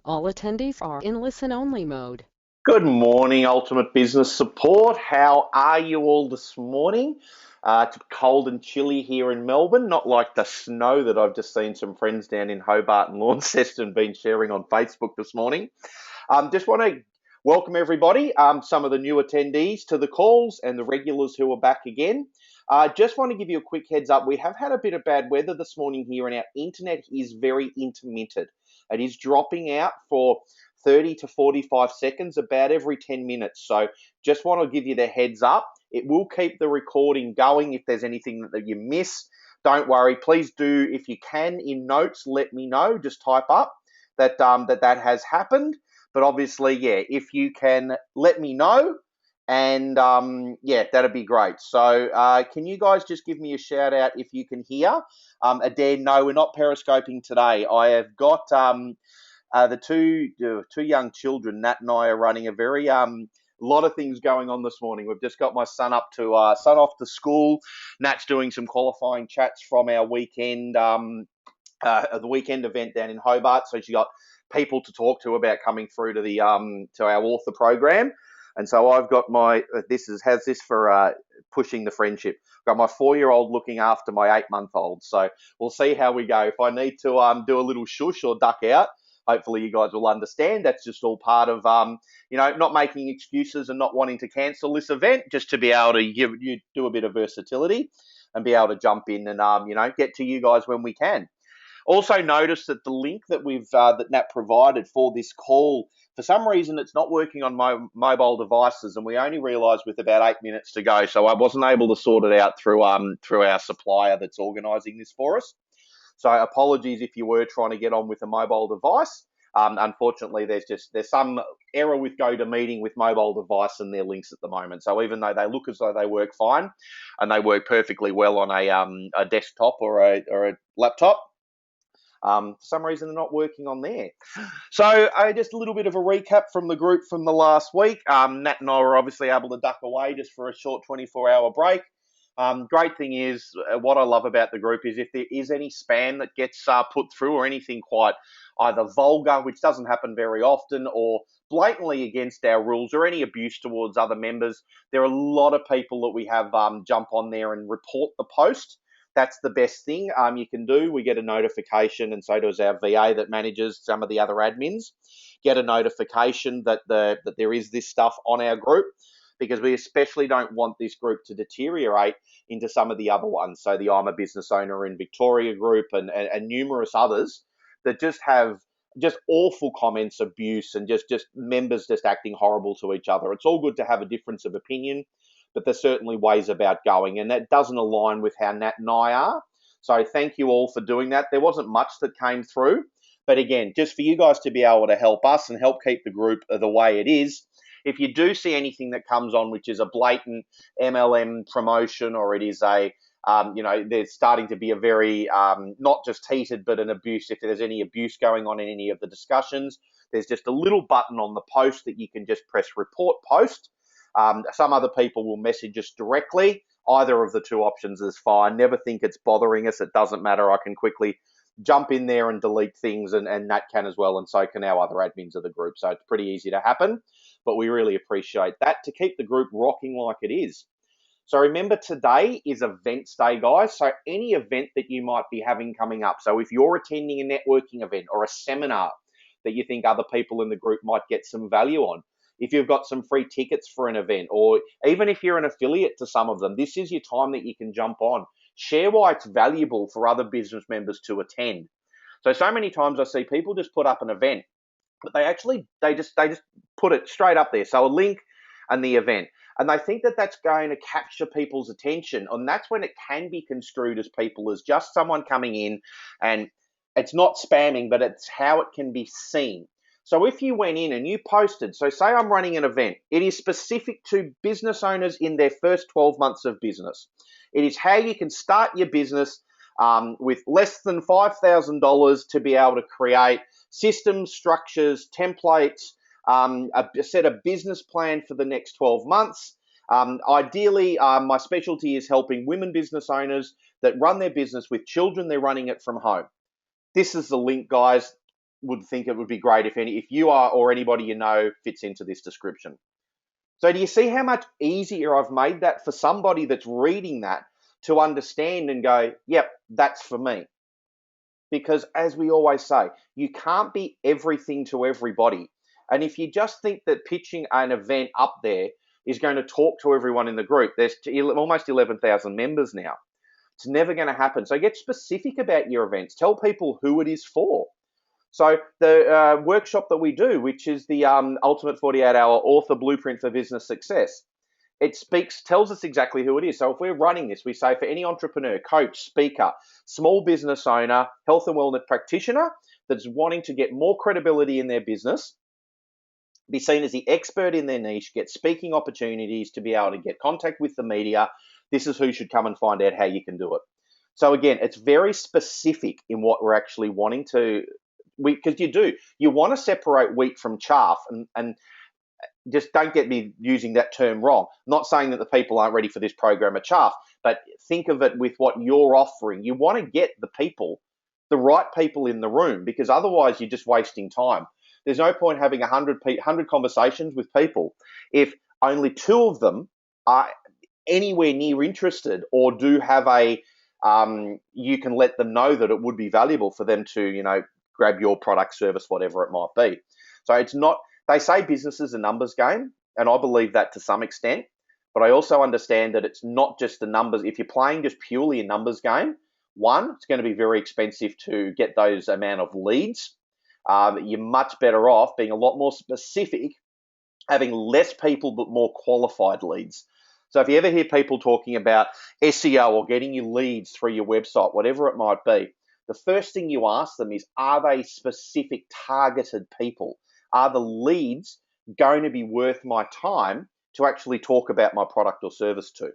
All attendees are in listen-only mode. Good morning, Ultimate Business Support. How are you all this morning? It's cold and chilly here in Melbourne, not like the snow that I've just seen some friends down in Hobart and Launceston been sharing on Facebook this morning. Just want to welcome everybody, some of the new attendees to the calls and the regulars who are back again. Just want to give you a quick heads up. We have had a bit of bad weather this morning here and our internet is very intermittent. It is dropping out for 30 to 45 seconds about every 10 minutes. So just want to give you the heads up. It will keep the recording going if there's anything that you miss. Don't worry. Please do, if you can, in notes, let me know. Just type up that that has happened. But obviously, yeah, if you can let me know, and yeah, that'd be great. So can you guys just give me a shout out if you can hear? Adair, no, we're not periscoping today. I have got the two young children, Nat and I, are running a very lot of things going on this morning. We've just got my son up to son off to school. Nat's doing some qualifying chats from our weekend the weekend event down in Hobart. So she got people to talk to about coming through to the to our author program. And so I've got my how's this for pushing the friendship. Got my 4-year-old looking after my 8-month-old. So we'll see how we go. If I need to do a little shush or duck out, hopefully you guys will understand. That's just all part of not making excuses and not wanting to cancel this event, just to be able to do a bit of versatility and be able to jump in and get to you guys when we can. Also notice that the link that that Nat provided for this call, for some reason it's not working on my mobile devices, and we only realised with about 8 minutes to go, so I wasn't able to sort it out through our supplier that's organising this for us. So apologies if you were trying to get on with a mobile device. Unfortunately, there's some error with GoToMeeting with mobile device and their links at the moment. So even though they look as though they work fine, and they work perfectly well on a desktop or a laptop, for some reason they're not working on there. So just a little bit of a recap from the group from the last week. Nat and I were obviously able to duck away just for a short 24-hour break. Great thing is, what I love about the group is if there is any spam that gets put through, or anything quite either vulgar, which doesn't happen very often, or blatantly against our rules, or any abuse towards other members, there are a lot of people that we have jump on there and report the post. That's the best thing you can do. We get a notification, and so does our VA that manages some of the other admins, get a notification that there is this stuff on our group, because we especially don't want this group to deteriorate into some of the other ones. So the I'm a Business Owner in Victoria group and numerous others that just have just awful comments, abuse, and just members just acting horrible to each other. It's all good to have a difference of opinion, but there's certainly ways about going, and that doesn't align with how Nat and I are. So thank you all for doing that. There wasn't much that came through, but again, just for you guys to be able to help us and help keep the group the way it is. If you do see anything that comes on which is a blatant MLM promotion, or it is there's starting to be a very not just heated but an abuse, if there's any abuse going on in any of the discussions, there's just a little button on the post that you can just press report post. Some other people will message us directly. Either of the two options is fine. Never think it's bothering us. It doesn't matter. I can quickly jump in there and delete things, and Nat can as well, and so can our other admins of the group. So it's pretty easy to happen, but we really appreciate that to keep the group rocking like it is. So remember, today is Events Day, guys. So any event that you might be having coming up. So if you're attending a networking event or a seminar that you think other people in the group might get some value on, if you've got some free tickets for an event, or even if you're an affiliate to some of them, this is your time that you can jump on. Share why it's valuable for other business members to attend. So many times I see people just put up an event, but they just put it straight up there. So a link and the event. And they think that that's going to capture people's attention. And that's when it can be construed as people as just someone coming in, and it's not spamming, but it's how it can be seen. So if you went in and you posted, so say I'm running an event, it is specific to business owners in their first 12 months of business. It is how you can start your business with less than $5,000 to be able to create systems, structures, templates, a set of business plan for the next 12 months. Ideally, my specialty is helping women business owners that run their business with children. They're running it from home. This is the link, guys. would think it would be great if you are or anybody you know fits into this description. So do you see how much easier I've made that for somebody that's reading that to understand and go, yep, that's for me? Because as we always say, you can't be everything to everybody. And if you just think that pitching an event up there is going to talk to everyone in the group, there's almost 11,000 members now. It's never going to happen. So get specific about your events. Tell people who it is for. So the workshop that we do, which is the Ultimate 48-Hour Author Blueprint for Business Success, it tells us exactly who it is. So if we're running this, we say for any entrepreneur, coach, speaker, small business owner, health and wellness practitioner that's wanting to get more credibility in their business, be seen as the expert in their niche, get speaking opportunities, to be able to get contact with the media, this is who should come and find out how you can do it. So again, it's very specific in what we're actually wanting to, because you want to separate wheat from chaff, and just don't get me using that term wrong. I'm not saying that the people aren't ready for this program are chaff, but think of it with what you're offering. You want to get the right people in the room, because otherwise you're just wasting time. There's no point having 100 conversations with people if only 2 of them are anywhere near interested or do have you can let them know that it would be valuable for them to, grab your product, service, whatever it might be. So it's not, they say business is a numbers game, and I believe that to some extent, but I also understand that it's not just the numbers. If you're playing just purely a numbers game, one, it's going to be very expensive to get those amount of leads. You're much better off being a lot more specific, having less people but more qualified leads. So if you ever hear people talking about SEO or getting you leads through your website, whatever it might be, the first thing you ask them is, are they specific targeted people? Are the leads going to be worth my time to actually talk about my product or service to?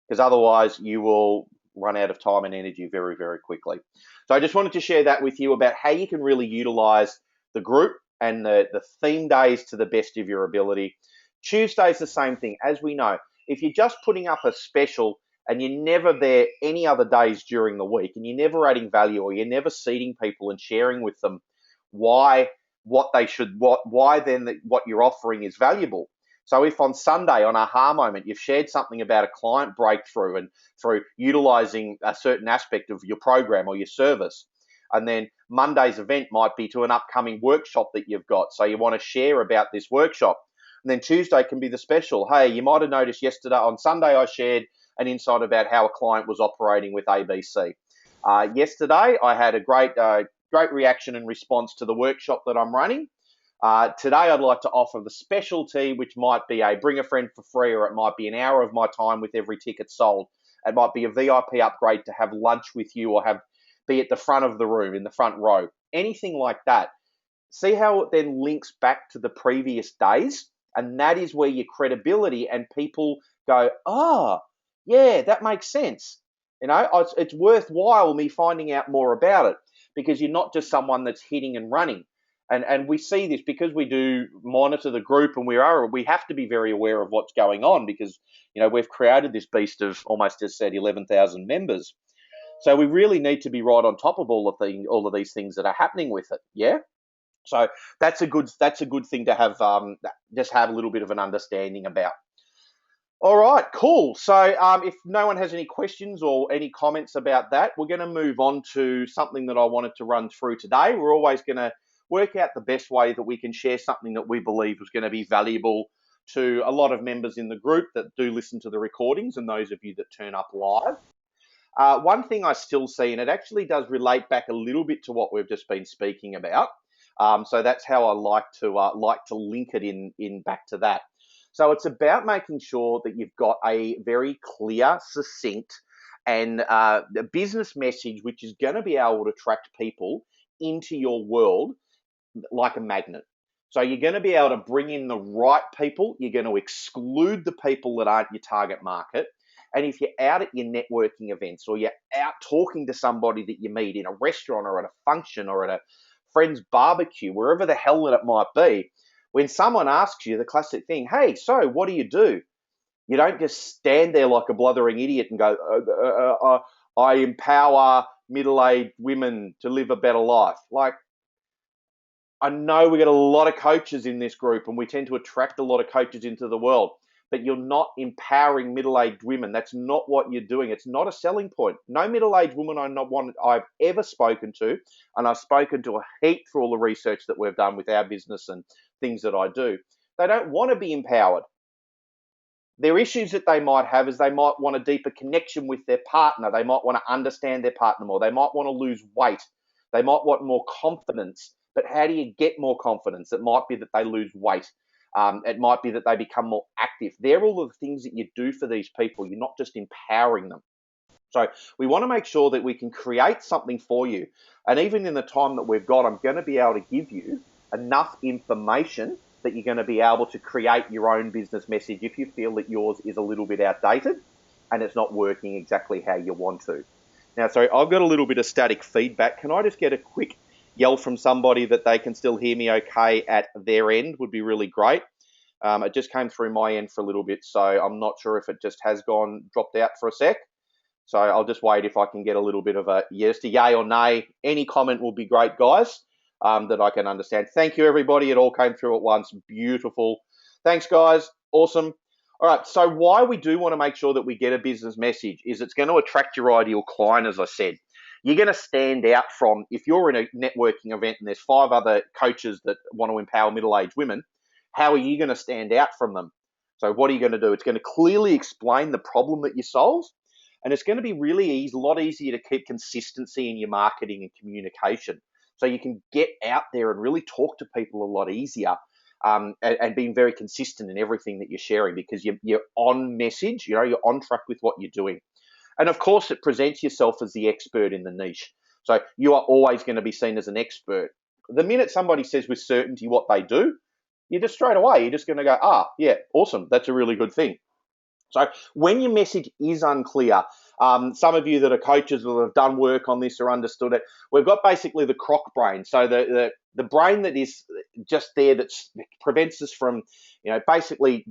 Because otherwise you will run out of time and energy very, very quickly. So I just wanted to share that with you about how you can really utilize the group and the theme days to the best of your ability. Tuesday's the same thing. As we know, if you're just putting up a special and you're never there any other days during the week, and you're never adding value, or you're never seating people and sharing with them why then what you're offering is valuable. So if on Sunday, on Aha Moment, you've shared something about a client breakthrough and through utilizing a certain aspect of your program or your service, and then Monday's event might be to an upcoming workshop that you've got, so you want to share about this workshop. And then Tuesday can be the special. Hey, you might have noticed yesterday, on Sunday, I shared an insight about how a client was operating with ABC. Yesterday, I had a great reaction and response to the workshop that I'm running. Today, I'd like to offer the specialty, which might be a bring a friend for free, or it might be an hour of my time with every ticket sold. It might be a VIP upgrade to have lunch with you, or be at the front of the room, in the front row, anything like that. See how it then links back to the previous days? And that is where your credibility and people go, oh, yeah, that makes sense. It's worthwhile me finding out more about it, because you're not just someone that's hitting and running. And we see this because we do monitor the group, and we have to be very aware of what's going on, because we've created this beast of, almost just said, 11,000 members. So we really need to be right on top of all of these things that are happening with it. Yeah. So that's a good thing to have, just have a little bit of an understanding about. All right, cool. So if no one has any questions or any comments about that, we're going to move on to something that I wanted to run through today. We're always going to work out the best way that we can share something that we believe is going to be valuable to a lot of members in the group that do listen to the recordings, and those of you that turn up live. One thing I still see, and it actually does relate back a little bit to what we've just been speaking about. So that's how I like to link it in back to that. So it's about making sure that you've got a very clear, succinct, and a business message which is going to be able to attract people into your world like a magnet. So you're going to be able to bring in the right people. You're going to exclude the people that aren't your target market. And if you're out at your networking events, or you're out talking to somebody that you meet in a restaurant or at a function or at a friend's barbecue, wherever the hell that it might be, when someone asks you the classic thing, hey, so what do? You don't just stand there like a blithering idiot and go, I empower middle-aged women to live a better life. Like, I know we got a lot of coaches in this group and we tend to attract a lot of coaches into the world, but you're not empowering middle-aged women. That's not what you're doing. It's not a selling point. No middle-aged woman I've ever spoken to, and I've spoken to a heap through all the research that we've done with our business and things that I do, they don't want to be empowered. Their issues that they might have is they might want a deeper connection with their partner. They might want to understand their partner more. They might want to lose weight. They might want more confidence. But how do you get more confidence? It might be that they lose weight. It might be that they become more active. They're all the things that you do for these people. You're not just empowering them. So we want to make sure that we can create something for you. And even in the time that we've got, I'm going to be able to give you enough information that you're going to be able to create your own business message if you feel that yours is a little bit outdated and it's not working exactly how you want to. Now, sorry, I've got a little bit of static feedback. Can I just get a quick yell from somebody that they can still hear me okay at their end? Would be really great. It just came through my end for a little bit, so I'm not sure if it just has dropped out for a sec. So I'll just wait if I can get a little bit of a yes to yay or nay. Any comment will be great, guys, that I can understand. Thank you, everybody. It all came through at once. Beautiful. Thanks, guys. Awesome. All right, so why we do want to make sure that we get a business message is it's going to attract your ideal client, as I said. You're going to stand out from, if you're in a networking event and there's 5 other coaches that want to empower middle-aged women, how are you going to stand out from them? So what are you going to do? It's going to clearly explain the problem that you solve, and it's going to be really easy, a lot easier to keep consistency in your marketing and communication. So you can get out there and really talk to people a lot easier. And being very consistent in everything that you're sharing because you're on message, you're on track with what you're doing. And of course, it presents yourself as the expert in the niche. So you are always going to be seen as an expert. The minute somebody says with certainty what they do, you're just straight away, you're just going to go, yeah, awesome. That's a really good thing. So when your message is unclear, some of you that are coaches that have done work on this or understood it, we've got basically the croc brain. So the brain that is just there that prevents us from, basically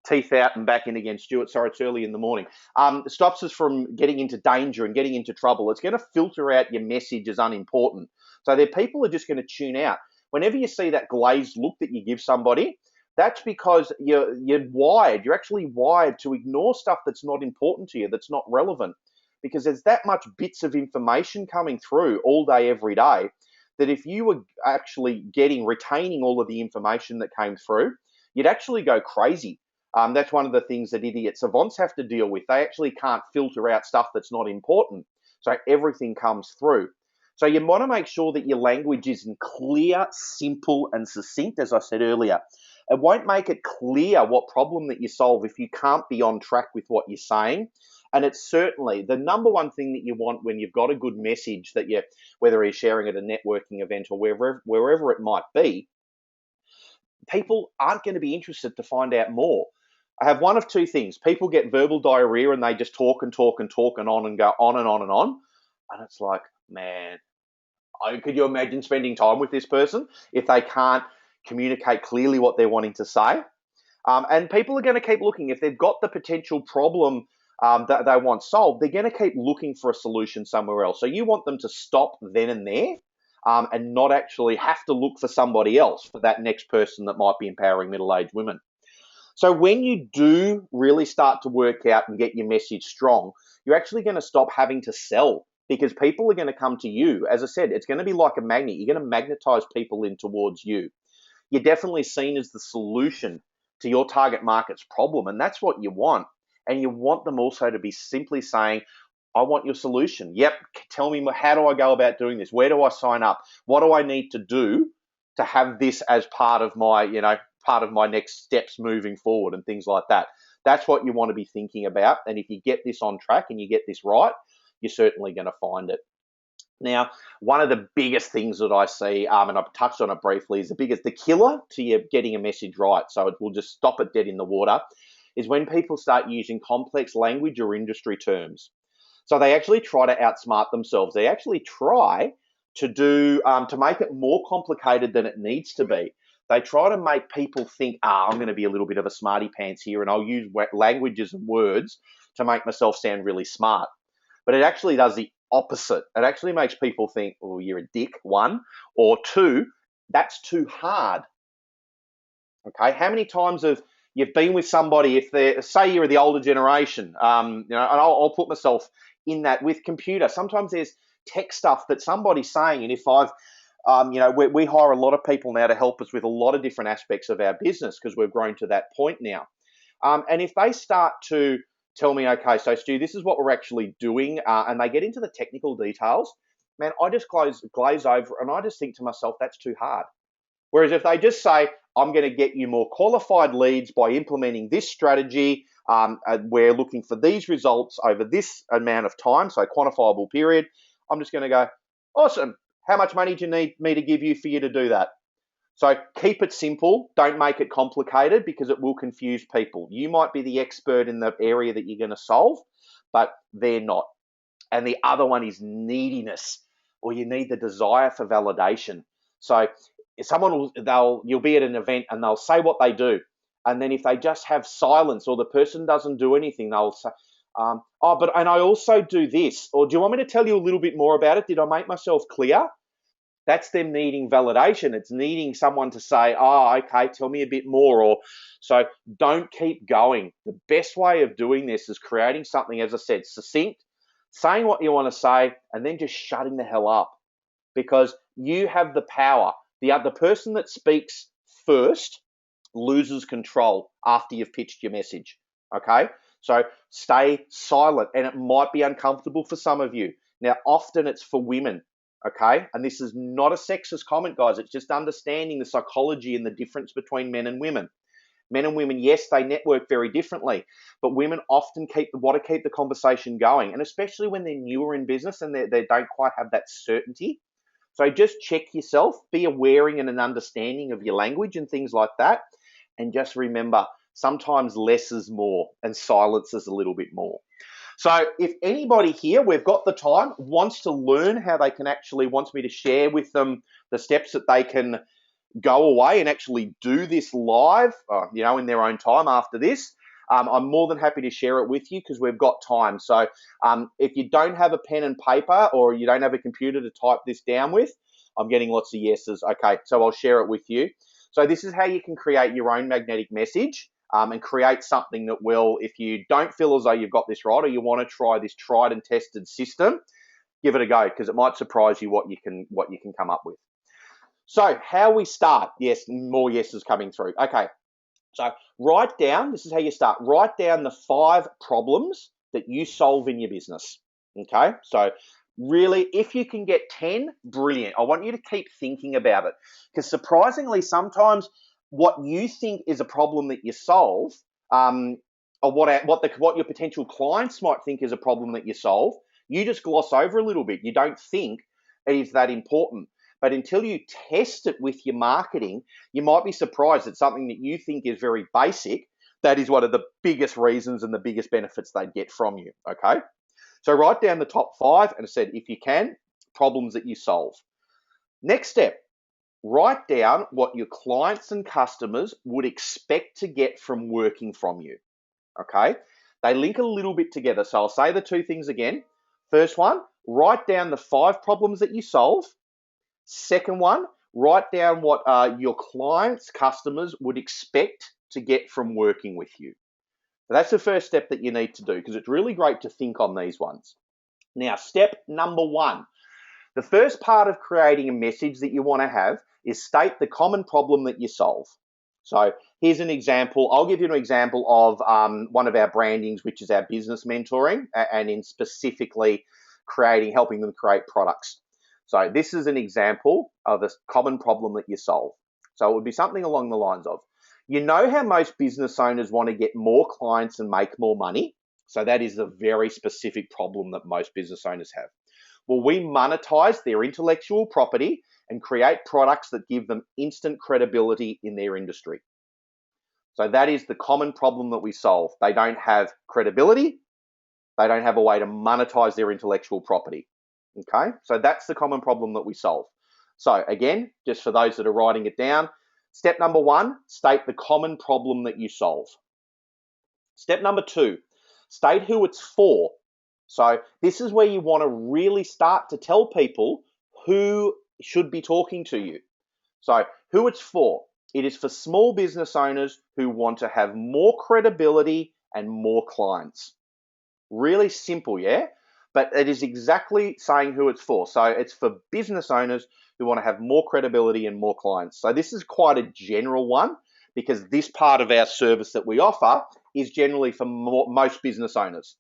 teeth out and back in again. Stuart, sorry, it's early in the morning. It stops us from getting into danger and getting into trouble. It's going to filter out your message as unimportant. So people are just going to tune out. Whenever you see that glazed look that you give somebody, that's because you're wired. You're actually wired to ignore stuff that's not important to you, that's not relevant, because there's that much bits of information coming through all day, every day, that if you were actually retaining all of the information that came through, you'd actually go crazy. That's one of the things that idiot savants have to deal with. They actually can't filter out stuff that's not important. So everything comes through. So you want to make sure that your language is clear, simple, and succinct, as I said earlier. It won't make it clear what problem that you solve if you can't be on track with what you're saying. And it's certainly the number one thing that you want when you've got a good message that whether you're sharing at a networking event or wherever it might be, people aren't going to be interested to find out more. I have one of two things. People get verbal diarrhea and they just talk and talk and talk and on and go on and on and on. And it's like, man, could you imagine spending time with this person if they can't communicate clearly what they're wanting to say? And people are going to keep looking. If they've got the potential problem that they want solved, they're going to keep looking for a solution somewhere else. So you want them to stop then and there and not actually have to look for somebody else for that next person that might be empowering middle-aged women. So when you do really start to work out and get your message strong, you're actually going to stop having to sell because people are going to come to you. As I said, it's going to be like a magnet. You're going to magnetize people in towards you. You're definitely seen as the solution to your target market's problem, and that's what you want. And you want them also to be simply saying, I want your solution. Yep, tell me, how do I go about doing this? Where do I sign up? What do I need to do to have this as part of my next steps moving forward and things like that? That's what you want to be thinking about. And if you get this on track and you get this right, you're certainly going to find it. Now, one of the biggest things that I see, and I've touched on it briefly, is the killer to you getting a message right, so it will just stop it dead in the water, is when people start using complex language or industry terms. So they actually try to outsmart themselves. They actually try to to make it more complicated than it needs to be. They try to make people think, I'm going to be a little bit of a smarty pants here, and I'll use languages and words to make myself sound really smart. But it actually does the opposite. It actually makes people think, oh, you're a dick, one, or two, that's too hard. Okay, how many times have you've been with somebody, if they're, say you're the older generation, and I'll put myself in that with computer. Sometimes there's tech stuff that somebody's saying, and if I've, we hire a lot of people now to help us with a lot of different aspects of our business because we've grown to that point now. And if they start to tell me, okay, so Stu, this is what we're actually doing, and they get into the technical details, man, I just glaze over and I just think to myself, that's too hard. Whereas if they just say, I'm going to get you more qualified leads by implementing this strategy, we're looking for these results over this amount of time, so quantifiable period, I'm just going to go, awesome. How much money do you need me to give you for you to do that? So keep it simple. Don't make it complicated because it will confuse people. You might be the expert in the area that you're going to solve, but they're not. And the other one is neediness, or you need the desire for validation. So you'll be at an event and they'll say what they do. And then if they just have silence or the person doesn't do anything, they'll say, and I also do this. Or do you want me to tell you a little bit more about it? Did I make myself clear? That's them needing validation. It's needing someone to say, okay, tell me a bit more. Or so don't keep going. The best way of doing this is creating something, as I said, succinct, saying what you want to say, and then just shutting the hell up because you have the power. The person that speaks first loses control after you've pitched your message, okay? So stay silent, and it might be uncomfortable for some of you. Now, often it's for women, okay? And this is not a sexist comment, guys. It's just understanding the psychology and the difference between men and women. Men and women, yes, they network very differently, but women often want to keep the conversation going, and especially when they're newer in business and they don't quite have that certainty. So just check yourself, be aware and an understanding of your language and things like that. And just remember, sometimes less is more and silence is a little bit more. So if anybody here, we've got the time, wants to learn how they can wants me to share with them the steps that they can go away and actually do this live, in their own time after this, I'm more than happy to share it with you because we've got time. So if you don't have a pen and paper or you don't have a computer to type this down with, I'm getting lots of yeses. Okay, so I'll share it with you. So this is how you can create your own magnetic message and create something that will, if you don't feel as though you've got this right or you want to try this tried and tested system, give it a go because it might surprise you what you can come up with. So how we start? Yes, more yeses coming through. Okay. So this is how you start. Write down the 5 problems that you solve in your business. Okay. So really, if you can get 10, brilliant. I want you to keep thinking about it because surprisingly, sometimes what you think is a problem that you solve, or what your potential clients might think is a problem that you solve, you just gloss over a little bit. You don't think it is that important. But until you test it with your marketing, you might be surprised that something that you think is very basic, that is one of the biggest reasons and the biggest benefits they'd get from you, okay? So write down the top 5, and I said, if you can, problems that you solve. Next step, write down what your clients and customers would expect to get from working from you, okay? They link a little bit together, so I'll say the 2 things again. First one, write down the 5 problems that you solve. Second one, write down what your clients, customers would expect to get from working with you. So that's the first step that you need to do because it's really great to think on these ones. Now, step number 1. The first part of creating a message that you want to have is state the common problem that you solve. So here's an example. I'll give you an example of one of our brandings, which is our business mentoring, and in specifically helping them create products. So this is an example of a common problem that you solve. So it would be something along the lines of, you know how most business owners want to get more clients and make more money? So that is a very specific problem that most business owners have. Well, we monetize their intellectual property and create products that give them instant credibility in their industry. So that is the common problem that we solve. They don't have credibility. They don't have a way to monetize their intellectual property. Okay, so that's the common problem that we solve. So again, just for those that are writing it down, step number 1, state the common problem that you solve. Step number 2, state who it's for. So this is where you want to really start to tell people who should be talking to you. So who it's for. It is for small business owners who want to have more credibility and more clients. Really simple, yeah? But it is exactly saying who it's for. So it's for business owners who want to have more credibility and more clients. So this is quite a general one because this part of our service that we offer is generally for most business owners.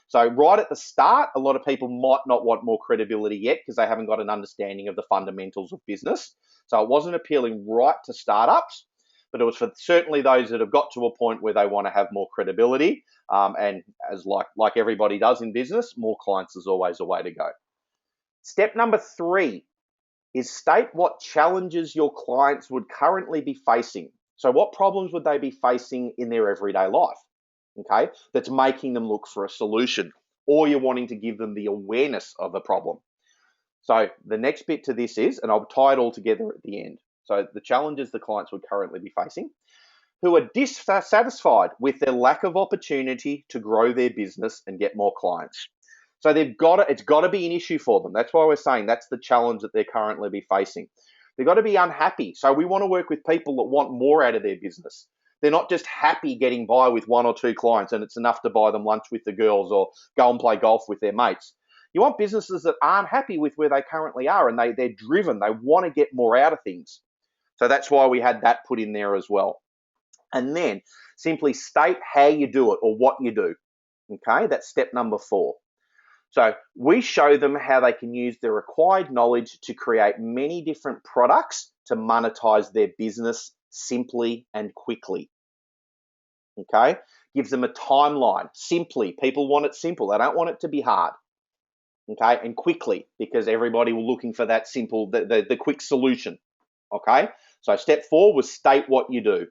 So right at the start, a lot of people might not want more credibility yet because they haven't got an understanding of the fundamentals of business. So it wasn't appealing right to startups, but it was for certainly those that have got to a point where they want to have more credibility. And as like everybody does in business, more clients is always a way to go. Step number 3 is state what challenges your clients would currently be facing. So what problems would they be facing in their everyday life? Okay, that's making them look for a solution, or you're wanting to give them the awareness of a problem. So the next bit to this is, and I'll tie it all together at the end. So the challenges the clients would currently be facing, who are dissatisfied with their lack of opportunity to grow their business and get more clients. So it's got to be an issue for them. That's why we're saying that's the challenge that they're currently be facing. They've got to be unhappy. So we want to work with people that want more out of their business. They're not just happy getting by with 1 or 2 clients and it's enough to buy them lunch with the girls or go and play golf with their mates. You want businesses that aren't happy with where they currently are and they're driven. They want to get more out of things. So that's why we had that put in there as well. And then simply state how you do it or what you do. Okay, that's step number 4. So we show them how they can use their acquired knowledge to create many different products to monetize their business simply and quickly. Okay, gives them a timeline. Simply, people want it simple. They don't want it to be hard. Okay, and quickly, because everybody will looking for that simple, the quick solution. Okay, so step 4 was state what you do.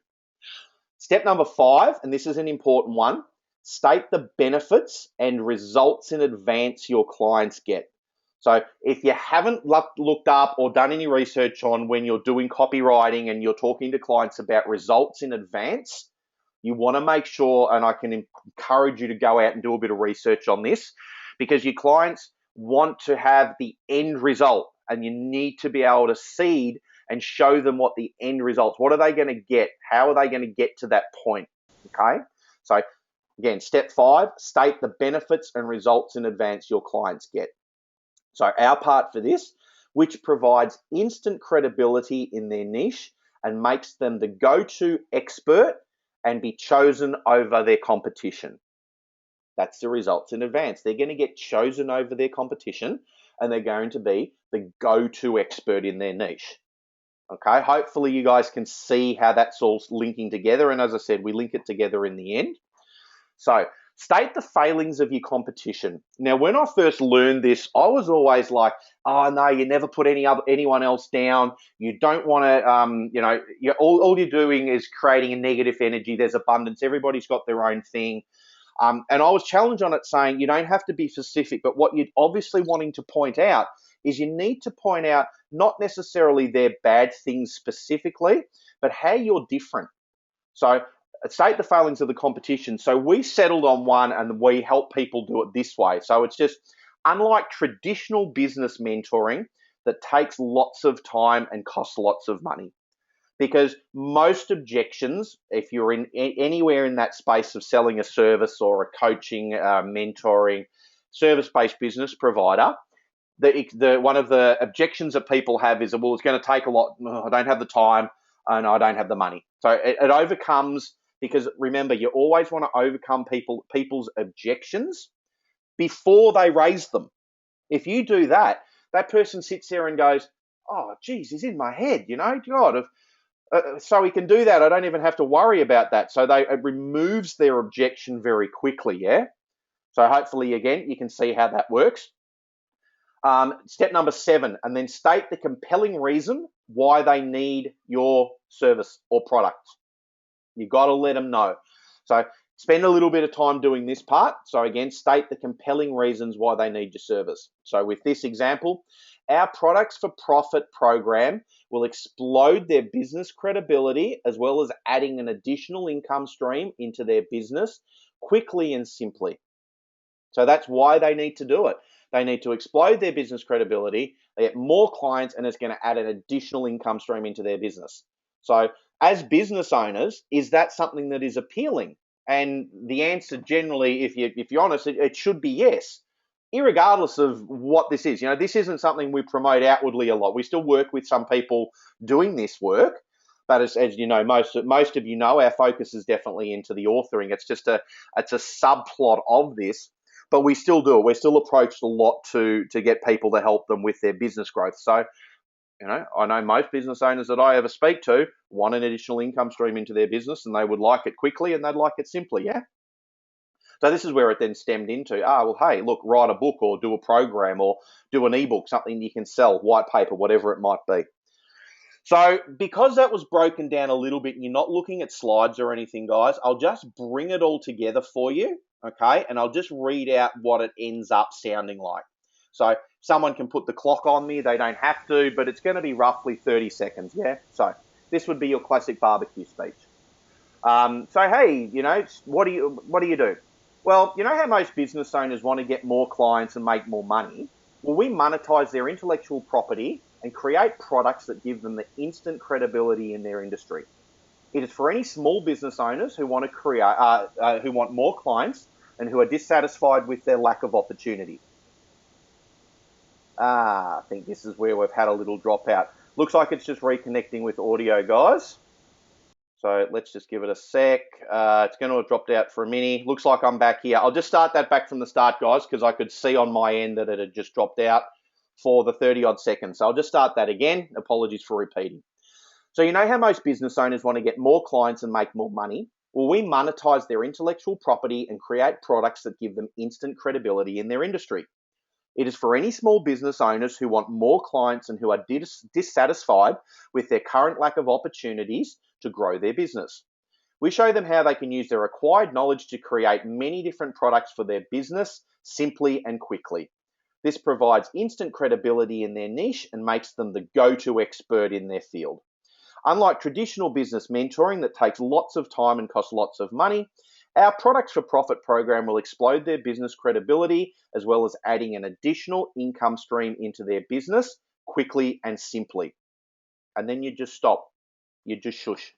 Step number 5, and this is an important one, state the benefits and results in advance your clients get. So if you haven't looked up or done any research on when you're doing copywriting and you're talking to clients about results in advance, you want to make sure, and I can encourage you to go out and do a bit of research on this, because your clients want to have the end result and you need to be able to seed and show them what the end results, what are they going to get? How are they going to get to that point? Okay. So again, step 5, state the benefits and results in advance your clients get. So our part for this, which provides instant credibility in their niche and makes them the go-to expert and be chosen over their competition. That's the results in advance. They're going to get chosen over their competition and they're going to be the go-to expert in their niche. Okay, hopefully you guys can see how that's all linking together. And as I said, we link it together in the end. So state the failings of your competition. Now, when I first learned this, I was always like, oh, no, you never put anyone else down. You don't want to, all you're doing is creating a negative energy. There's abundance. Everybody's got their own thing. And I was challenged on it saying you don't have to be specific, but what you're obviously wanting to point out is you need to point out not necessarily their bad things specifically, but how you're different. So state the failings of the competition. So we settled on one and we help people do it this way. So it's just unlike traditional business mentoring that takes lots of time and costs lots of money. Because most objections, if you're in anywhere in that space of selling a service or a coaching, mentoring, service-based business provider, one of the objections that people have is, well, it's going to take a lot. I don't have the time and I don't have the money. So it overcomes, because remember, you always want to overcome people's objections before they raise them. If you do that, that person sits there and goes, oh, geez, he's in my head, God, so we can do that. I don't even have to worry about that. So it removes their objection very quickly, yeah? So hopefully, again, you can see how that works. Step number 7, and then state the compelling reason why they need your service or product. You've got to let them know. So spend a little bit of time doing this part. So again, state the compelling reasons why they need your service. So with this example, our Products for Profit program will explode their business credibility as well as adding an additional income stream into their business quickly and simply. So that's why they need to do it. They need to explode their business credibility, they get more clients, and it's going to add an additional income stream into their business. So as business owners, is that something that is appealing? And the answer generally, if you're honest, it should be yes, irregardless of what this is. This isn't something we promote outwardly a lot. We still work with some people doing this work, but as you know, most of you know, our focus is definitely into the authoring. It's a subplot of this, but we still do it. We're still approached a lot to get people to help them with their business growth. So, I know most business owners that I ever speak to want an additional income stream into their business, and they would like it quickly and they'd like it simply, yeah? So this is where it then stemmed into, well, hey, look, write a book or do a program or do an ebook, something you can sell, white paper, whatever it might be. So because that was broken down a little bit and you're not looking at slides or anything, guys, I'll just bring it all together for you, okay? And I'll just read out what it ends up sounding like. So someone can put the clock on me, they don't have to, but it's going to be roughly 30 seconds, yeah? So this would be your classic barbecue speech. So hey, what do you do? Well, you know how most business owners want to get more clients and make more money? Well, we monetize their intellectual property and create products that give them the instant credibility in their industry. It is for any small business owners who want to who want more clients and who are dissatisfied with their lack of opportunity. I think this is where we've had a little dropout. Looks like it's just reconnecting with audio, guys. So let's just give it a sec. It's going to have dropped out for a minute. Looks like I'm back here. I'll just start that back from the start, guys, because I could see on my end that it had just dropped out for the 30-odd seconds. So I'll just start that again. Apologies for repeating. So you know how most business owners want to get more clients and make more money? Well, we monetize their intellectual property and create products that give them instant credibility in their industry. It is for any small business owners who want more clients and who are dissatisfied with their current lack of opportunities to grow their business. We show them how they can use their acquired knowledge to create many different products for their business simply and quickly. This provides instant credibility in their niche and makes them the go-to expert in their field. Unlike traditional business mentoring that takes lots of time and costs lots of money, our Products for Profit program will explode their business credibility as well as adding an additional income stream into their business quickly and simply. And then you just stop. You just shush.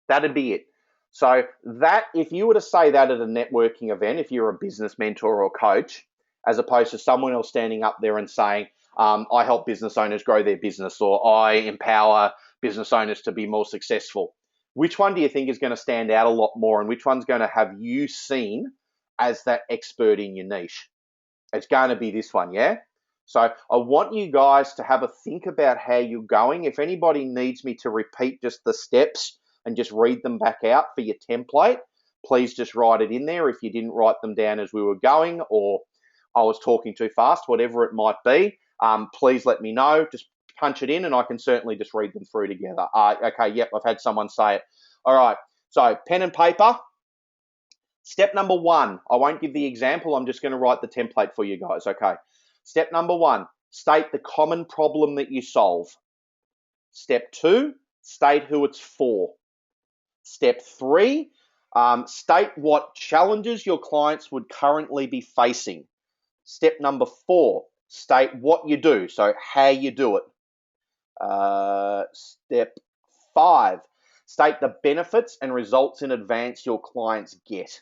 That'd be it. So that, if you were to say that at a networking event, if you're a business mentor or coach, as opposed to someone else standing up there and saying, I help business owners grow their business, or I empower business owners to be more successful. Which one do you think is going to stand out a lot more, and which one's going to have you seen as that expert in your niche? It's going to be this one, yeah? So I want you guys to have a think about how you're going. If anybody needs me to repeat just the steps and just read them back out for your template, please just write it in there if you didn't write them down as we were going, or I was talking too fast, whatever it might be. Please let me know. Just punch it in and I can certainly just read them through together. Okay, yep, I've had someone say it. All right, so pen and paper. Step number 1, I won't give the example. I'm just going to write the template for you guys, okay? Step number 1, state the common problem that you solve. Step 2, state who it's for. Step 3, state what challenges your clients would currently be facing. Step number 4, state what you do, so how you do it. Step 5, state the benefits and results in advance your clients get.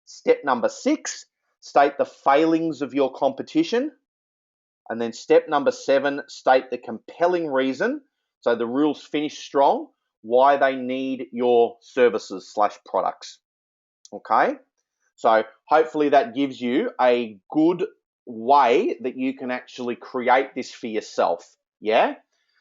Step number 6, state the failings of your competition. And then step number 7, state the compelling reason, so the rules finish strong, why they need your services/products. Okay? So hopefully that gives you a good way that you can actually create this for yourself. Yeah?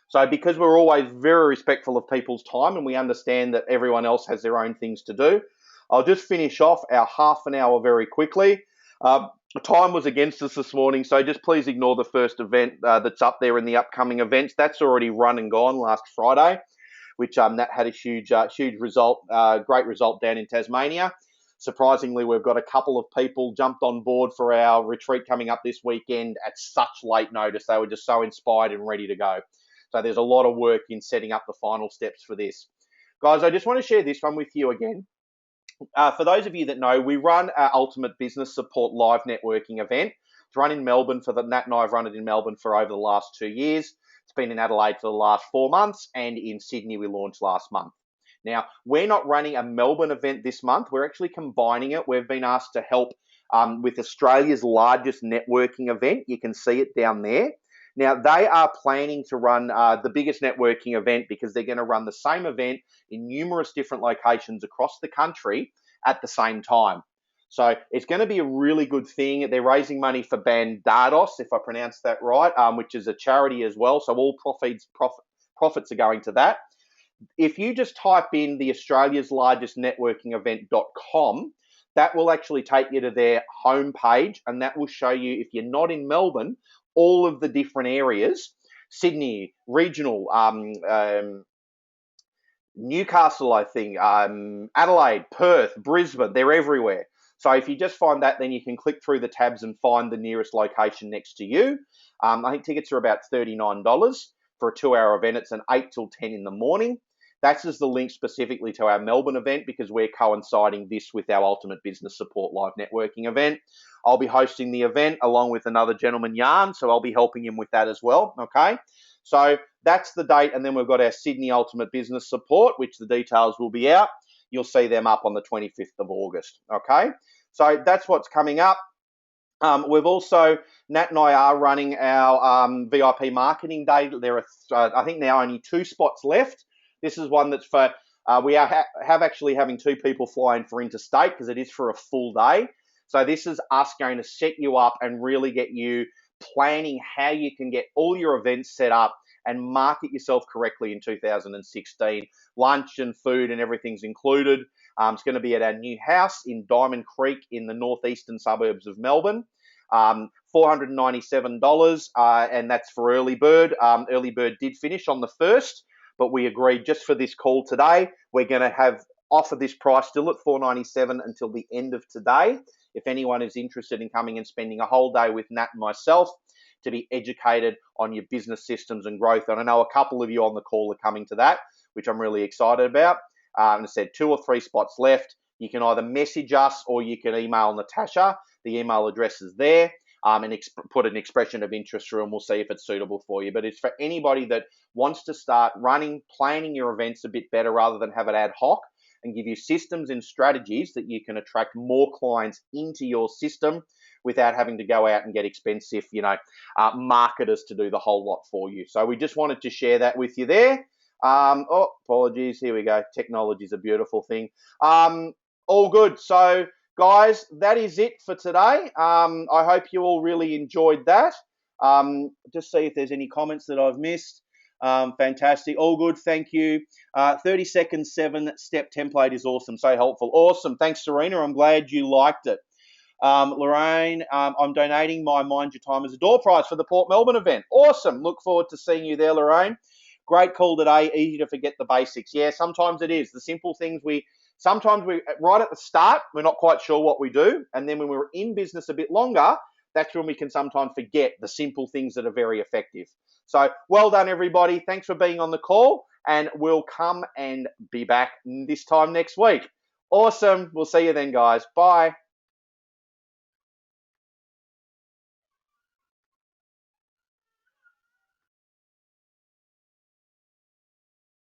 So because we're always very respectful of people's time and we understand that everyone else has their own things to do, I'll just finish off our half an hour very quickly. Time was against us this morning, so just please ignore the first event that's up there in the upcoming events. That's already run and gone last Friday, which that had a huge result, great result down in Tasmania. Surprisingly, we've got a couple of people jumped on board for our retreat coming up this weekend at such late notice. They were just so inspired and ready to go. So there's a lot of work in setting up the final steps for this. Guys, I just want to share this one with you again. For those of you that know, we run our Ultimate Business Support live networking event. It's run in Melbourne Nat and I have run it in Melbourne for over the last 2 years. It's been in Adelaide for the last 4 months, and in Sydney we launched last month. Now, we're not running a Melbourne event this month. We're actually combining it. We've been asked to help with Australia's largest networking event. You can see it down there. Now, they are planning to run the biggest networking event because they're going to run the same event in numerous different locations across the country at the same time. So it's going to be a really good thing. They're raising money for Bandados, if I pronounced that right, which is a charity as well. So all profits are going to that. If you just type in the Australia's largest networking event.com, that will actually take you to their homepage, and that will show you, if you're not in Melbourne, all of the different areas: Sydney, regional, Newcastle, I think, Adelaide, Perth, Brisbane, they're everywhere. So if you just find that, then you can click through the tabs and find the nearest location next to you. I think tickets are about $39 for a 2-hour event. It's an 8 till 10 in the morning. That's just the link specifically to our Melbourne event because we're coinciding this with our Ultimate Business Support Live Networking event. I'll be hosting the event along with another gentleman, Jan, so I'll be helping him with that as well, okay? So that's the date, and then we've got our Sydney Ultimate Business Support, which the details will be out. You'll see them up on the 25th of August, okay? So that's what's coming up. We've also, Nat and I are running our VIP Marketing Day. There are, I think, now only 2 spots left. This is one that's for, we are actually having 2 people flying for interstate because it is for a full day. So this is us going to set you up and really get you planning how you can get all your events set up and market yourself correctly in 2016. Lunch and food and everything's included. It's going to be at our new house in Diamond Creek in the northeastern suburbs of Melbourne. $497, and that's for early bird. Early bird did finish on the 1st, but we agreed just for this call today, we're going to offer this price still at $497 until the end of today. If anyone is interested in coming and spending a whole day with Nat and myself to be educated on your business systems and growth, and I know a couple of you on the call are coming to that, which I'm really excited about. And I said 2 or 3 spots left. You can either message us or you can email Natasha. The email address is there, and put an expression of interest through, and we'll see if it's suitable for you. But it's for anybody that wants to start planning your events a bit better rather than have it ad hoc, and give you systems and strategies that you can attract more clients into your system without having to go out and get expensive, marketers to do the whole lot for you. So we just wanted to share that with you there. Apologies. Here we go. Technology is a beautiful thing. All good. So, guys, that is it for today. I hope you all really enjoyed that. Just see if there's any comments that I've missed. Fantastic. All good. Thank you. 30 second 7-step template is awesome. So helpful. Awesome. Thanks, Serena. I'm glad you liked it. Lorraine, I'm donating my Mind Your Time as a door prize for the Port Melbourne event. Awesome. Look forward to seeing you there, Lorraine. Great call today. Easy to forget the basics. Yeah, sometimes it is. The simple things sometimes right at the start, we're not quite sure what we do. And then when we're in business a bit longer, that's when we can sometimes forget the simple things that are very effective. So well done, everybody. Thanks for being on the call, and we'll come and be back this time next week. Awesome. We'll see you then, guys. Bye.